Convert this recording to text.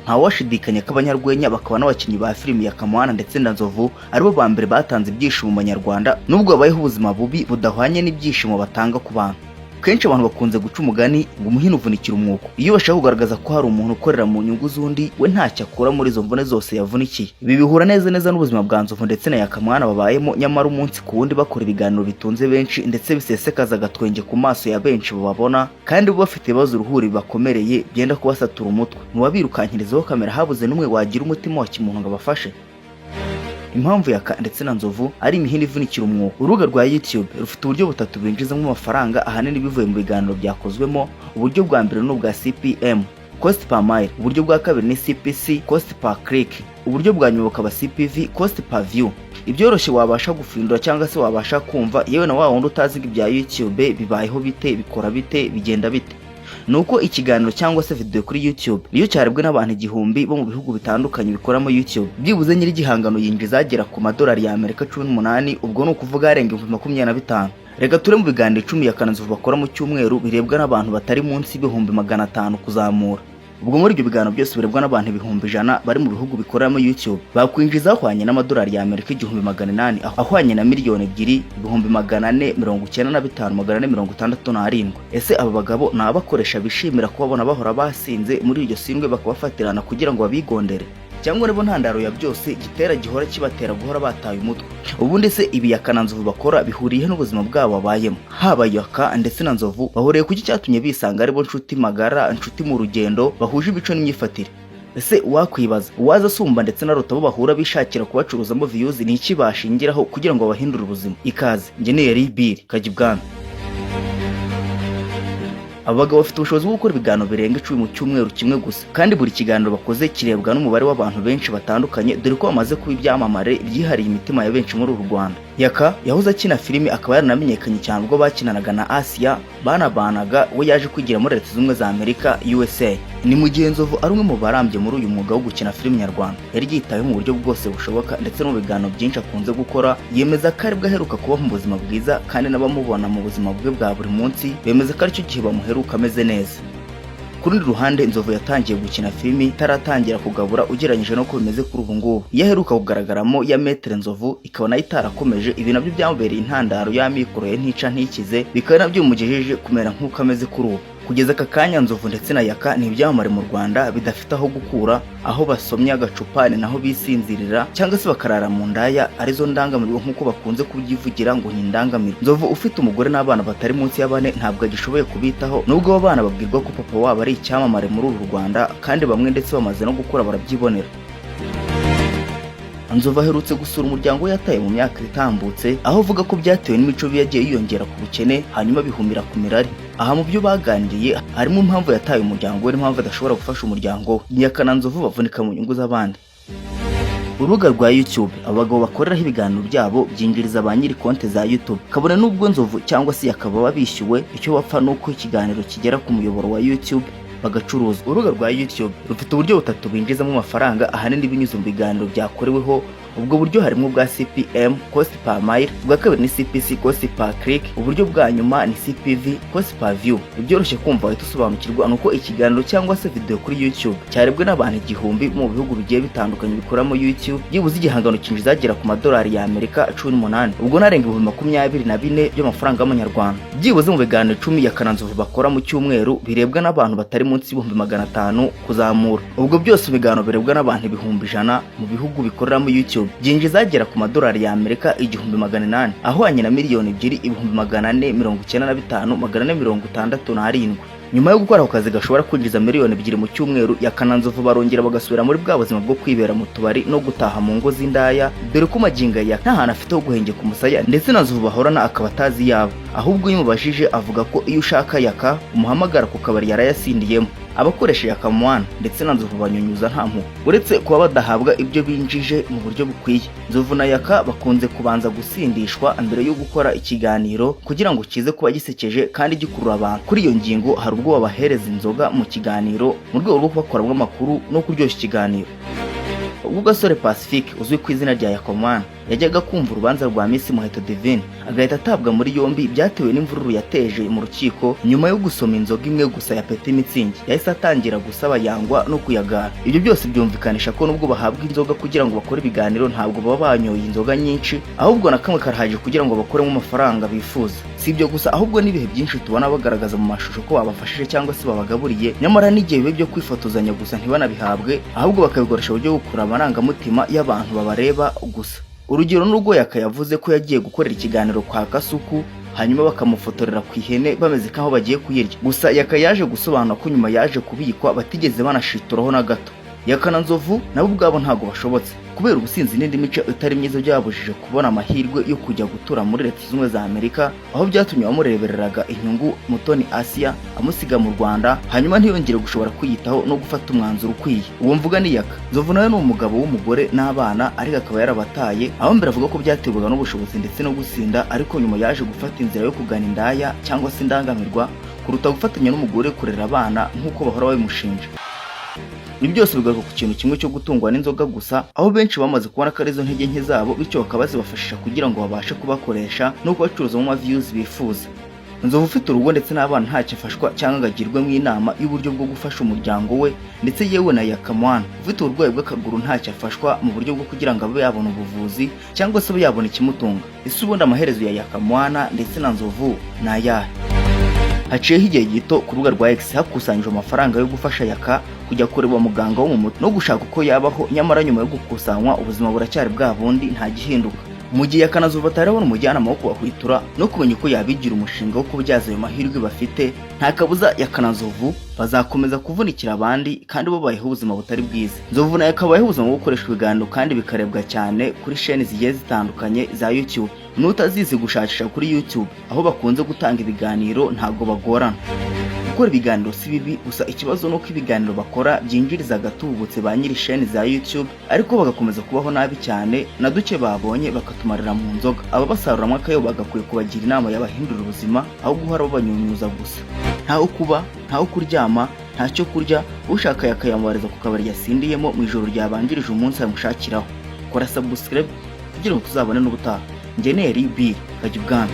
nta washidikanya ko abanyarwenya bakaba n'abakinnyi ba filimi ya Kamwana ndetse na Nzovu aribo ba mbere batanze ibyishimo mu Banyarwanda nubwo babayeho ubuzima bubi budahwanye n'ibyishimo batanga ku bantu. Kenshi abantu bakunze guca umugani ngo umuhini uvunikira umwuko. Iyo bashaka kugaragaza ko hari umuntu ukorera mu nyungu z'undi, we ntacyo akora muri izo mvune zose yavunikiye. Ibi bihura neza n'ubuzima bwa Nzovu ndetse na Yakamwana babayemo, nyamara umunsi ku wundi bakora ibiganiro bitunze benshi ndetse bisesekaza agatwenge ku maso ya benshi bababona, kandi bo bafite ibibazo uruhuri bibakomereye byenda kubasatura umutwe. Mu babirukankirizaho kamera habuze n'umwe wagira umutima wa kimuntu ngo abafashe. Impamvu Yaka ndetse na Nzovu ari imihini ivunikira umwuko. Urubuga rwa YouTube rufite uburyo butatu binjizamo amafaranga ahanini bivuye mu biganiro byakozwemo. Uburyo bwa mbere ni ubwa CPM, cost per mile. Uburyo bwa kabiri ni CPC, cost per click. Uburyo bwa nyuma bukaba CPV, cost per view. Ibyoroshye wabasha gufindura cyangwa se wabasha kumva, yewe na wa wundi utazi ibya YouTube bibayeho bite, bikora bite, bigenda bite. Nuko ikiganiro cyangwa se video kuri YouTube niyo cyarebwe n'abantu 1000 bo mu bihugu bitandukanye bikoramo YouTube. Byibuze nyiri gihangano yinjiza agera ku madolari ya Amerika 18, ubwo no kuvuga arenga 25,000. Rega ture mu biganiro 10 ya Nzovu bakora mu cyumweru birebwa n'abantu batari munsi y'ibihumbi 500 kuzamura. Ubwo muri ibyo biganiro byose birebwa n'abantu 100,000 bari mu bihugu bikoramo YouTube bakwinjiza ahwanye n'amadolari ya Amerika 1800, ahwanye na miliyoni 2,495,467. Ese aba bagabo ni abakoresha bishimira kubabona bahora basinze muri iryo sindwe bakabafatirana kugira ngo babigondere, cyangwa nibo ntandaro ya byose gitera gihora kibatera guhora bataye umutwe? Ubundi se ibi Yaka na Nzovu bakora bihuriye n'ubuzima bwabo babayemo? Haba Yaka ndetse na Nzovu bahuriye ku cyatumye bisanga aribo nshuti magara, nshuti mu rugendo, bahuje ibico n'imyifatire. Ese wakwibaza uwaza asumba ndetse na Rutabo bahura bishakira kubacuruzamo views ni iki bashingiraho kugira ngo bahindure ubuzima? Ikaze Engineer Bill Kajibwana. Abagabo bafite ubushobozi bwo gukora ibiganiro birenga 10 mu cyumweru kimwe gusa, kandi buri kiganiro bakoze kirebwa n'umubare w'abantu benshi batandukanye, dore ko bamaze kuba ibyamamare byihariye imitima ya benshi muri uru Rwanda. Yaka yahoze akina filimi akaba yaranamenyekanye cyane ubwo bakinanaga na Asia banabanaga, we yaje kwigira muri Leta Zunze za Amerika USA. Ni mu gihe Nzovu ari umwe mu barambye muri uyu mwuga wo gukina filimi nyarwanda. Yari yitayeho mu buryo bwose bushoboka ndetse no mu biganiro byinshi akunze gukora, yemeza ko aribwo aheruka kuba mu buzima bwiza, kandi n'abamubona mu buzima bwe bwa buri munsi bemeza ko aricyo gihe bamuheruka ameze neza. Ku rundi ruhande Nzovu yatangiye gukina filimi itaratangira kugabura ugereranyije no ko bimeze kuri ubu ngubu. Yaheruka kugaragaramo ya Maître Nzovu ikabona itarakomeje, ibi nabyo byamubereye intandaro y'amikoro ye ntica ntikize, bikaba nabyo bimugejeje kumera nk'uko ameze kuri ubu. Kugeza aka kanya Nzovu ndetse na Yaka ni ibyamamare mu Rwanda bidafite aho gukura, aho basomye agacupa ni naho bisinzirira cyangwa se bakarara mu ndaya, arizo ndangamirwa nk'uko bakunze kubyivugira ngo ni ndangamirwa. Nzovu ufite umugore n'abana batari munsi y'abane ntabwo agishoboye kubitaho, nubwo abo bana babwirwa ko papa wabo ari icyamamare muri uru Rwanda, kandi bamwe ndetse bamaze no gukura barabyibonera. Nzovu aherutse gusura umuryango we yataye mu myaka itambutse, aho avuga ko byatewe n'imico yagiye yiyongera ku bukene hanyuma bihumira ku mirari. Aha mu byo baganiriye harimo impamvu yataye umuryango we n'impamvu adashobora gufasha umuryango we. Yaka na Nzovu bavunika mu nyungu z'abandi. Urubuga rwa YouTube abagabo bakoreraho ibiganiro byabo byinjiriza ba nyiri konti za YouTube, kabone n'ubwo Nzovu cyangwa se Yakaba babishyuwe, icyo bapfa nuko ikiganiro kigera ku muyoboro wa YouTube bagacuruza. Urubuga rwa YouTube rufite uburyo butatu binjizamo amafaranga ahanini binyuze mu biganiro byakoreweho. Ubwo buryo harimo bwa CPM, cost per mile, bwa kabiri ni CPC, cost per click, uburyo bwa nyuma ni CPV, cost per view. Ibyoroshye kumva wahita usobanukirwa nuko ikiganiro cyangwa se video kuri YouTube cyarebwe n'abantu 1000 mu bihugu bigiye bitandukanye bikoramo YouTube. Byibuze igihangano kinjiza agera ku madolari ya Amerika 18, ubwo narenga 24,000 by'amafaranga y'amanyarwanda. Byibuze mu biganiro 10 ya Nzovu bakora mu cyumweru birebwa n'abantu batari munsi y'500 kuzamura. Ubwo byose ibiganiro birebwa n'abantu 100,000 mu bihugu bikoramo YouTube byinjiza agera ku madolari ya Amerika 1,800, ahwanye na miliyoni 2,495,467. Nyuma yo gukora ako kazi gashobora kwinjiza miliyoni 2 mu cyumweru, Yaka na Nzovu barongera bagasubira muri bwa buzima bwo kwibera mu tubari no gutaha mu ngo z'indaya, dore ko maginga ya nta hantu afite ho guhengeka umusaya ndetse na Nzovu bahorana akaba atazi yabo. Ahubwo iyo mubajije avuga ko iyo ushaka Yaka umuhamagara ku kabari yarayasindiyemo. Abakoresha Yakamwana ndetse na Nzovu banyunyuza nta mpuhwe, uretse kuba badahabwa ibyo binjije mu buryo bukwiye. Nzovu na Yaka bakunze kubanza gusindishwa mbere yo gukora ikiganiro kugira ngo kize kuba gisekeje kandi gikurura abantu. Kuri iyo ngingo hari ubwo babahereza inzoga mu kiganiro mu rwego rwo kubakoramo amakuru no kuryoshya ikiganiro. Ubwo gasore Pacifique uzwi ku izina rya Yakamwana yajyaga kumva urubanza rwa Miss Muheto Divine agahita atabwa muri yombi byatewe n'imvururu yateje mu rukiko nyuma yo gusoma inzoga imwe gusa ya Petit Mitsingi. Yahise atangira gusaba yangwa no kuyagara. Ibyo byose byumvikanisha ko nubwo bahabwa inzoga kugira ngo bakore ibiganiro ntabwo baba banyoye inzoga nyinshi, ahubwo na kamwe karahaje kugira ngo bakoremo amafaranga bifuza. Si ibyo gusa, ahubwo n'ibihe byinshi tubona bagaragaza mu mashusho ko babafashije cyangwa se babagaburiye, nyamara n'igihe bibe byo kwifotozanya gusa ntibanabihabwe, ahubwo bakabikoresha uburyo bwo gukurura amarangamutima y'abantu babareba gusa. Urugero n'ubwo Yaka yavuze ko yagiye gukorera ikiganiro kwa Kasuku hanyuma bakamufotorera ku ihene bameze kaho bagiye kuyirya. Gusa Yaka yaje gusobanura ko nyuma yaje kubikwa batigeze banashituraho na gato. Yaka na Nzovu nabo ubwabo ntago bashobotse kubera ubusinzi n'indi mico itari myiza byabujije kubona amahirwe yo kujya gutura muri Leta Zunze za Amerika, aho byatumye bamurebereraga inyungu Mutoni Asia amusiga mu Rwanda hanyuma ntiyongere gushobora kwiyitaho no gufata umwanzuro ukwiye. Uwo mvuga ni Yaka. Nzovu nawe ni umugabo w'umugore n'abana ariko akaba yarabataye, aho mbere avuga ko byaterwaga n'ubushobozi ndetse no gusinda, ariko nyuma yaje gufata inzira yo kugana indaya cyangwa se indangamirwa kuruta gufatanya n'umugore kurera abana nk'uko bahora babimushinja. Ibi byose bigaruka ku kintu kimwe cyo gutungwa n'inzoga gusa, aho benshi bamaze kubona ko arizo ntege nke zabo, bityo bakaba zibafashisha kugira ngo babashe kubakoresha no kubacuruza mu views bifuza. Nzovu ufite urugo ndetse n'abana ntacyo afashwa cyangwa agagirwemo inama y'uburyo bwo gufasha umuryango we, ndetse yewe na Yaka Mwana ufite uburwayi bw'akaguru ntacyo afashwa mu buryo bwo kugira ngo abe yabona ubuvuzi cyangwa se abe yabona ikimutunga. Ese ubundi amaherezo ya Yaka Mwana ndetse na Nzovu ni ayahe? Haciyeho igihe gito ku rubuga rwa X hakusanyijwe amafaranga yo gufasha Yaka kujya kureba muganga wo mu mutwe no gushaka uko yabaho, nyamara nyuma yo gukusanywa ubuzima buracyari bwa bundi nta gihinduka. Mu gihe Yaka na Nzovu batarabona umujyanama wo kubahwitura no kumenya uko yabigira umushinga wo kubyaza ayo mahirwe bafite, nta kabuza Yaka na Nzovu bazakomeza kuvunikira abandi kandi bo bayeho ubuzima butari bwiza. Nzovu nayo akabayeho ubuzima bwo gukoresha ibiganiro kandi bikarebwa cyane kuri chaîne zigiye zitandukanye za YouTube. Nutazizi gushakisha kuri YouTube aho bakunze gutanga ibiganiro ntago bagorana. Gukora ibiganiro si bibi, gusa ikibazo nuko ibiganiro bakora byinjiriza agatubutse ba nyiri chaîne za YouTube, ariko bagakomeza kubaho nabi cyane na duke babonye bakatumarira mu nzoga. Aba basaruramwe akayo bagakwiye kubagira inama y'abahindura ubuzima aho guhora babanyunyuza gusa. Ntaho kuba, ntaho kuryama, ntacyo kurya, ushaka yakayamubariza ku kabari yasindiyemo mu ijoro ryabanjirije umunsi amushakiraho. Kora subscribe kugira ngo tuzabone n'ubutaha. Ngeneri B Kajya Ubwami.